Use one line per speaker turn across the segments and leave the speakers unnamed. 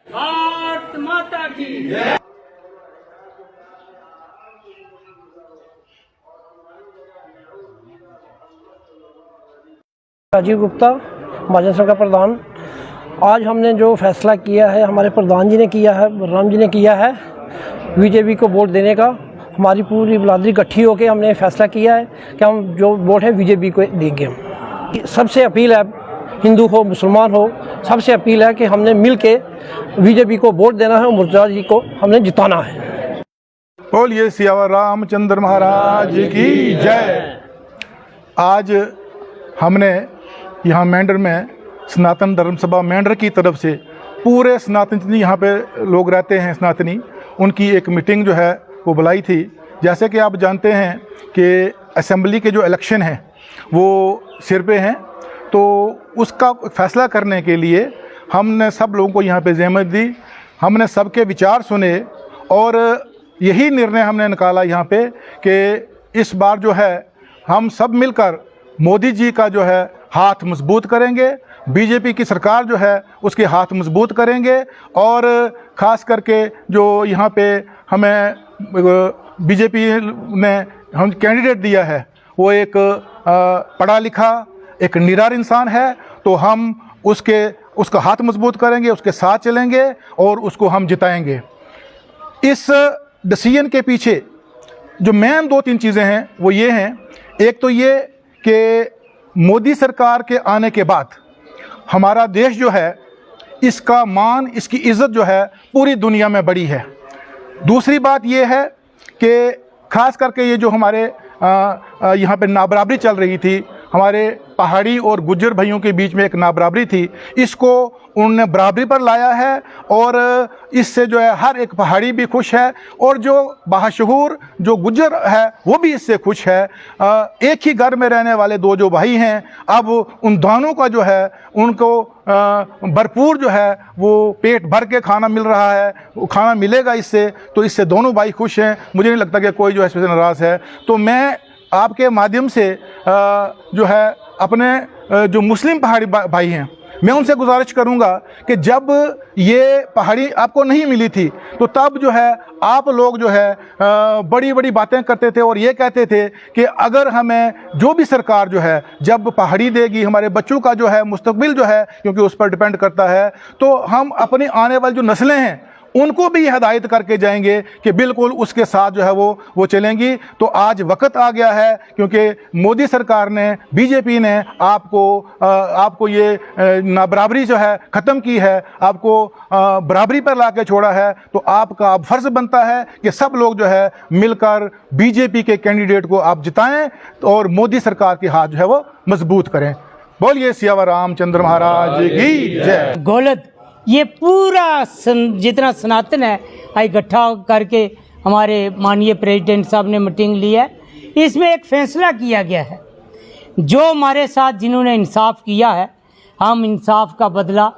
भारत माता की जय।
राजीव गुप्ता, महाजन संघ का प्रधान। आज हमने जो फैसला किया है, हमारे प्रधान जी ने किया है, बलराम जी ने किया है, बीजेपी को वोट देने का। हमारी पूरी बिरादरी इकट्ठी होकर हमने फैसला किया है कि हम जो वोट है बीजेपी को देंगे। हम सबसे अपील है, हिंदू हो मुसलमान हो, सबसे अपील है कि हमने मिल के बीजेपी को वोट देना है और मुर्तज़ा जी को हमने जिताना है।
बोलिए सियावर रामचंद्र महाराज की जय। आज हमने यहाँ मेंढर में सनातन धर्म सभा मेंढर की तरफ से पूरे सनातनी यहाँ पे लोग रहते हैं सनातनी, उनकी एक मीटिंग जो है वो बुलाई थी। जैसे कि आप जानते हैं कि असेंबली के जो इलेक्शन हैं वो सिर पे हैं, तो उसका फैसला करने के लिए हमने सब लोगों को यहाँ पे ज़हमत दी, हमने सबके विचार सुने और यही निर्णय हमने निकाला यहाँ पे कि इस बार जो है हम सब मिलकर मोदी जी का जो है हाथ मजबूत करेंगे, बीजेपी की सरकार जो है उसके हाथ मजबूत करेंगे। और ख़ास करके जो यहाँ पे हमें बीजेपी ने हम कैंडिडेट दिया है वो एक पढ़ा लिखा एक निरार इंसान है, तो हम उसका हाथ मजबूत करेंगे, उसके साथ चलेंगे और उसको हम जिताएंगे। इस डिसीजन के पीछे जो मेन 2-3 चीज़ें हैं वो ये हैं, एक तो ये कि मोदी सरकार के आने के बाद हमारा देश जो है इसका मान, इसकी इज़्ज़त जो है पूरी दुनिया में बढ़ी है। दूसरी बात ये है कि ख़ास करके ये जो हमारे यहाँ पे नाबराबरी चल रही थी, हमारे पहाड़ी और गुज्जर भाइयों के बीच में एक नाबराबरी थी, इसको उन्होंने बराबरी पर लाया है और इससे जो है हर एक पहाड़ी भी खुश है और जो बाशऊर जो गुज्जर है वो भी इससे खुश है। एक ही घर में रहने वाले 2 जो भाई हैं, अब उन दोनों का जो है उनको भरपूर जो है वो पेट भर के खाना मिल रहा है, वो खाना मिलेगा इससे, तो इससे दोनों भाई खुश हैं। मुझे नहीं लगता कि कोई जो है इससे नाराज़ है। तो मैं आपके माध्यम से जो है अपने जो मुस्लिम पहाड़ी भाई हैं, मैं उनसे गुजारिश करूंगा कि जब ये पहाड़ी आपको नहीं मिली थी तो तब जो है आप लोग जो है बड़ी बड़ी बातें करते थे और ये कहते थे कि अगर हमें जो भी सरकार जो है जब पहाड़ी देगी, हमारे बच्चों का जो है मुस्तकबिल जो है क्योंकि उस पर डिपेंड करता है, तो हम अपनी आने वाली जो नस्लें हैं उनको भी हिदायत करके जाएंगे कि बिल्कुल उसके साथ जो है वो चलेंगी। तो आज वक्त आ गया है क्योंकि मोदी सरकार ने, बीजेपी ने आपको ये नाबराबरी जो है ख़त्म की है, आपको बराबरी पर ला के छोड़ा है, तो आपका अब फ़र्ज़ बनता है कि सब लोग जो है मिलकर बीजेपी के कैंडिडेट को आप जिताएं और मोदी सरकार के हाथ जो है वो मजबूत करें। बोलिए सियावर रामचंद्र महाराज की जय।
गौलत ये पूरा जितना सनातन है इकट्ठा करके हमारे माननीय प्रेसिडेंट साहब ने मीटिंग ली है। इसमें एक फैसला किया गया है, जो हमारे साथ जिन्होंने इंसाफ किया है हम इंसाफ का बदला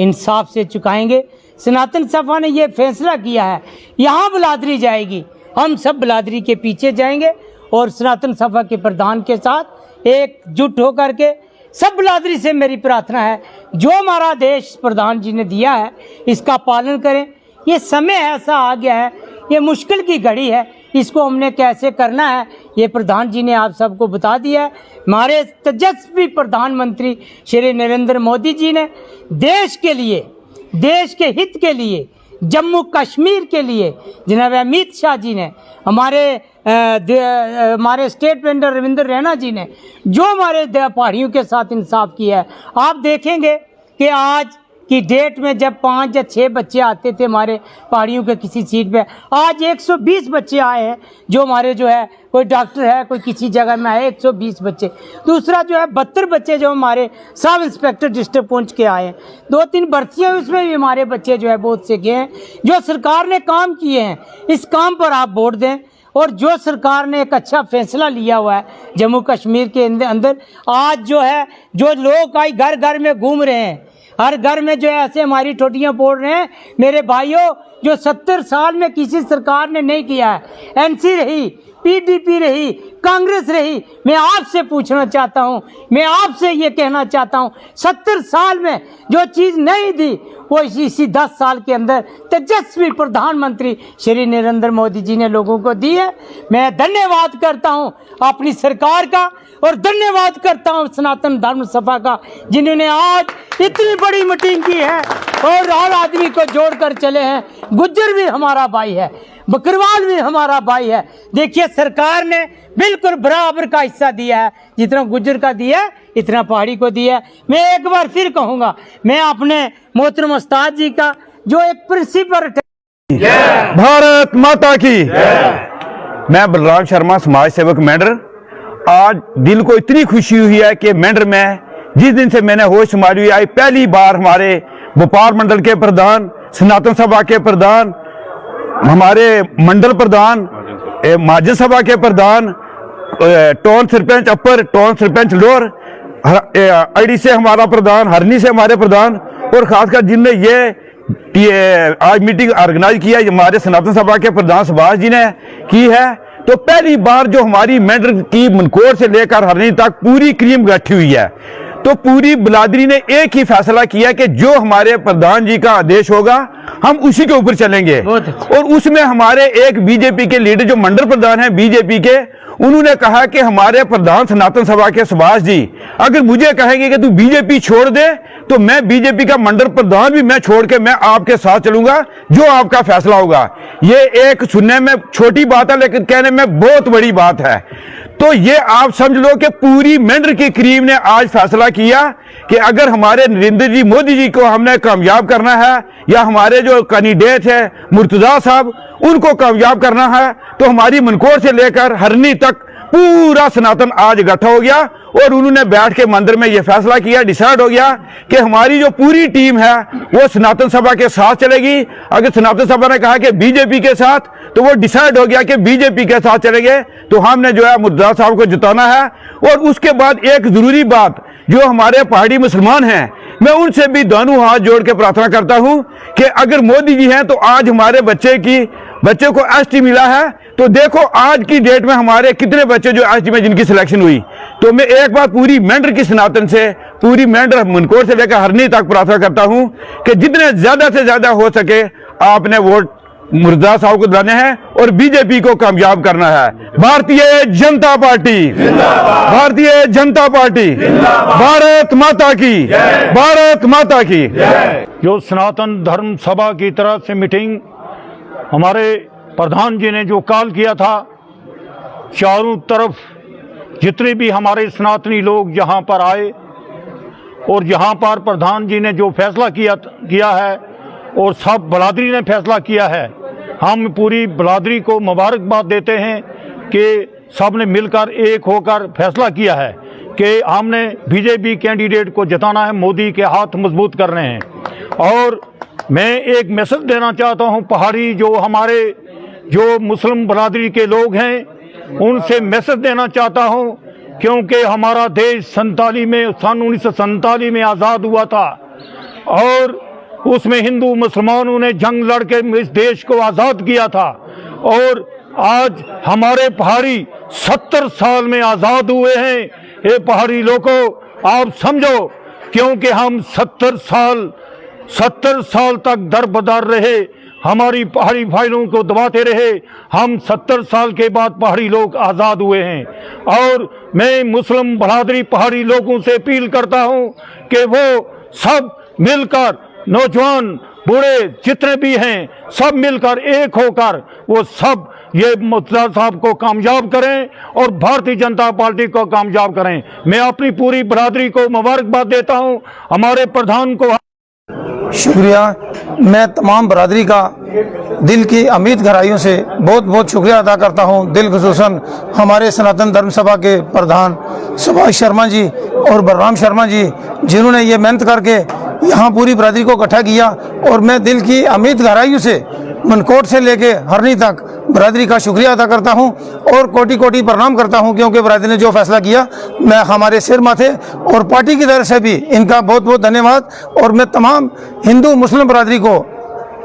इंसाफ से चुकाएंगे। सनातन सभा ने ये फैसला किया है, यहाँ बिरादरी जाएगी, हम सब बिरादरी के पीछे जाएंगे और सनातन सभा के प्रधान के साथ एकजुट होकर के सब बिरादरी से मेरी प्रार्थना है, जो हमारा देश प्रधान जी ने दिया है इसका पालन करें। ये समय ऐसा आ गया है, ये मुश्किल की घड़ी है, इसको हमने कैसे करना है ये प्रधान जी ने आप सबको बता दिया है। हमारे तेजस्वी प्रधानमंत्री श्री नरेंद्र मोदी जी ने देश के लिए, देश के हित के लिए, जम्मू कश्मीर के लिए जनाब अमित शाह जी ने, हमारे स्टेट वेंडर रविंद्र रैना जी ने जो हमारे पहाड़ियों के साथ इंसाफ किया है। आप देखेंगे कि आज की डेट में जब 5 या 6 बच्चे आते थे हमारे पहाड़ियों के किसी सीट पे, आज 120 बच्चे आए हैं। जो हमारे जो है कोई डॉक्टर है, कोई किसी जगह में आए 120 बच्चे। दूसरा जो है 72 बच्चे जो हमारे सब इंस्पेक्टर डिस्ट्रिक्ट पहुंच के आए हैं। 2-3 भर्तियाँ उसमें भी हमारे बच्चे जो है बहुत से गए हैं। जो सरकार ने काम किए हैं इस काम पर आप वोट दें। और जो सरकार ने एक अच्छा फैसला लिया हुआ है जम्मू कश्मीर के अंदर, आज जो है जो लोग आई घर घर में घूम रहे हैं, हर घर में जो है ऐसे हमारी ठोटियाँ फोड़ रहे हैं। मेरे भाइयों, जो 70 साल में किसी सरकार ने नहीं किया है, एनसी रही पीडीपी रही, कांग्रेस रही, मैं आपसे पूछना चाहता हूं, मैं आपसे ये कहना चाहता हूं, 70 साल में जो चीज़ नहीं दी वो इसी 10 साल के अंदर तेजस्वी प्रधानमंत्री श्री नरेंद्र मोदी जी ने लोगों को दी है। मैं धन्यवाद करता हूं अपनी सरकार का और धन्यवाद करता हूं सनातन धर्म सभा का, जिन्होंने आज इतनी बड़ी मीटिंग की है और हर आदमी को जोड़कर चले हैं। गुज्जर भी हमारा भाई है, बकरवाल भी हमारा भाई है। देखिए सरकार ने बिल्कुल बराबर का हिस्सा दिया है, जितना गुज्जर का दिया है इतना पहाड़ी को दिया है। मैं एक बार फिर कहूँगा, मैं अपने मोहतरम उस्ताद जी का जो एक प्रिंसिपल
भारत माता की। मैं बलराम शर्मा, समाज सेवक मेंढर। आज दिल को इतनी खुशी हुई है कि मेंढर में जिस दिन से मैंने होश संभाली आई, पहली बार हमारे व्यापार मंडल के प्रधान, सनातन सभा के प्रधान, हमारे मंडल प्रधान, महाजन सभा के प्रधान, टोन सरपंच अपर, टोन सरपंच लोअर, अड़ी से हमारा प्रधान, हरनी से हमारे प्रधान, और खासकर जिनने ये आज मीटिंग ऑर्गेनाइज किया हमारे सनातन सभा के प्रधान सुभाष जी ने की है। तो पहली बार जो हमारी मेंढर की मनकोट से लेकर हरनी तक पूरी क्रीम इकट्ठी हुई है, तो पूरी बिरादरी ने एक ही फैसला किया कि जो हमारे प्रधान जी का आदेश होगा हम उसी के ऊपर चलेंगे। और उसमें हमारे एक बीजेपी के लीडर जो मंडल प्रधान हैं बीजेपी के, उन्होंने कहा कि हमारे प्रधान सनातन सभा के सुभाष जी अगर मुझे कहेंगे कि तू बीजेपी छोड़ दे तो मैं बीजेपी का मंडल प्रधान भी मैं छोड़ के मैं आपके साथ चलूंगा, जो आपका फैसला होगा। ये एक सुनने में छोटी बात है लेकिन कहने में बहुत बड़ी बात है। तो ये आप समझ लो कि पूरी मेंढर की क्रीम ने आज फैसला किया कि अगर हमारे नरेंद्र जी मोदी जी को हमने कामयाब करना है या हमारे जो कैंडिडेट है मुर्तजा साहब उनको कामयाब करना है, तो हमारी मनकोट से लेकर हरनी तक पूरा सनातन आज इकट्ठा हो गया। और उन्होंने बैठ के मंदिर में यह फैसला किया, डिसाइड हो गया कि हमारी जो पूरी टीम है वो सनातन सभा के साथ चलेगी। अगर सनातन सभा ने कहा कि बीजेपी के साथ, तो वो डिसाइड हो गया कि बीजेपी के साथ चलेंगे। तो हमने जो है मुर्तजा साहब को जिताना है। और उसके बाद एक जरूरी बात, जो हमारे पहाड़ी मुसलमान हैं, मैं उनसे भी दोनों हाथ जोड़ के प्रार्थना करता हूं कि अगर मोदी जी हैं तो आज हमारे बच्चे को एसटी मिला है, तो देखो आज की डेट में हमारे कितने बच्चे जो एसटी में जिनकी सिलेक्शन हुई। तो मैं एक बार पूरी मेंढर की सनातन से, पूरी मेंढर मनकोट से लेकर हरनी तक प्रार्थना करता हूं कि जितने ज्यादा से ज्यादा हो सके आपने वोट मुर्तजा साहब को दिलाने हैं और बीजेपी को कामयाब करना है। भारतीय जनता पार्टी, भारतीय जनता पार्टी, भारत माता की, भारत माता की।
जो सनातन धर्म सभा की तरफ से मीटिंग हमारे प्रधान जी ने जो कॉल किया था, चारों तरफ जितने भी हमारे सनातनी लोग यहाँ पर आए और यहाँ पर प्रधान जी ने जो फैसला किया है और सब बिरादरी ने फैसला किया है, हम पूरी बिरादरी को मुबारकबाद देते हैं कि सब ने मिलकर एक होकर फैसला किया है कि हमने बीजेपी कैंडिडेट को जिताना है, मोदी के हाथ मजबूत करने हैं। और मैं एक मैसेज देना चाहता हूं, पहाड़ी जो हमारे जो मुस्लिम बिरादरी के लोग हैं उनसे मैसेज देना चाहता हूं, क्योंकि हमारा देश सन 1947 में आज़ाद हुआ था और उसमें हिंदू मुसलमानों ने जंग लड़के इस देश को आज़ाद किया था। और आज हमारे पहाड़ी 70 साल में आज़ाद हुए हैं। ये पहाड़ी लोगों आप समझो, क्योंकि हम 70 साल तक दर बदर रहे, हमारी पहाड़ी भाइयों को दबाते रहे। हम 70 साल के बाद पहाड़ी लोग आज़ाद हुए हैं। और मैं मुस्लिम बिरादरी पहाड़ी लोगों से अपील करता हूं कि वो सब मिलकर, नौजवान बूढ़े जितने भी हैं, सब मिलकर एक होकर वो सब ये मुर्तजा साहब को कामयाब करें और भारतीय जनता पार्टी को कामयाब करें। मैं अपनी पूरी बिरादरी को मुबारकबाद देता हूं, हमारे प्रधान को
शुक्रिया। मैं तमाम बरादरी का दिल की अमीर गहराइयों से बहुत बहुत शुक्रिया अदा करता हूं। दिल खुसूसन हमारे सनातन धर्म सभा के प्रधान सुभाष शर्मा जी और बलराम शर्मा जी, जिन्होंने ये मेहनत करके यहाँ पूरी बरादरी को इकट्ठा किया। और मैं दिल की अमीर गहराइयों से मनकोट से लेके हरनी तक बरादरी का शुक्रिया अदा करता हूं और कोटि कोटि प्रणाम करता हूं, क्योंकि बरादरी ने जो फैसला किया मैं हमारे सिर माथे और पार्टी की तरफ से भी इनका बहुत बहुत धन्यवाद। और मैं तमाम हिंदू मुस्लिम बरादरी को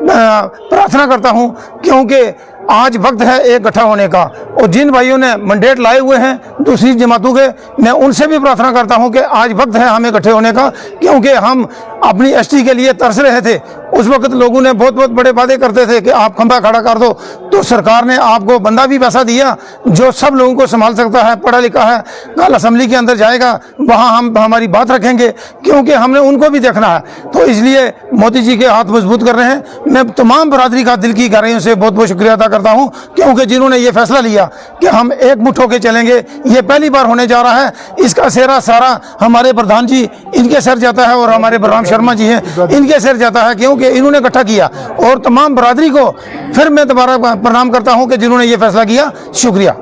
प्रार्थना करता हूं, क्योंकि आज वक्त है एक इकट्ठा होने का। और जिन भाइयों ने मैंडेट लाए हुए हैं दूसरी जमातों के, मैं उनसे भी प्रार्थना करता हूं कि आज वक्त है हमें इकट्ठे होने का, क्योंकि हम अपनी एसटी के लिए तरस रहे थे। उस वक्त लोगों ने बहुत बहुत बड़े वादे करते थे कि आप खंभा खड़ा कर दो, तो सरकार ने आपको बंदा भी वैसा दिया जो सब लोगों को संभाल सकता है, पढ़ा लिखा है। कल असेंबली के अंदर जाएगा, वहाँ हम हमारी बात रखेंगे, क्योंकि हमने उनको भी देखना है। तो इसलिए मोदी जी के हाथ मजबूत कर रहे हैं। मैं तमाम बरादरी का दिल की गहराइयों से बहुत बहुत शुक्रिया अदा करता हूँ, क्योंकि जिन्होंने ये फैसला लिया कि हम एकमुठ होकर चलेंगे, ये पहली बार होने जा रहा है। इसका सेहरा सारा हमारे प्रधान जी इनके सर जाता है और हमारे बलराम शर्मा जी हैं इनके सर जाता है, क्योंकि इन्होंने इकट्ठा किया। और तमाम बरादरी को फिर मैं दोबारा प्रणाम करता हूं कि जिन्होंने ये फैसला किया। शुक्रिया।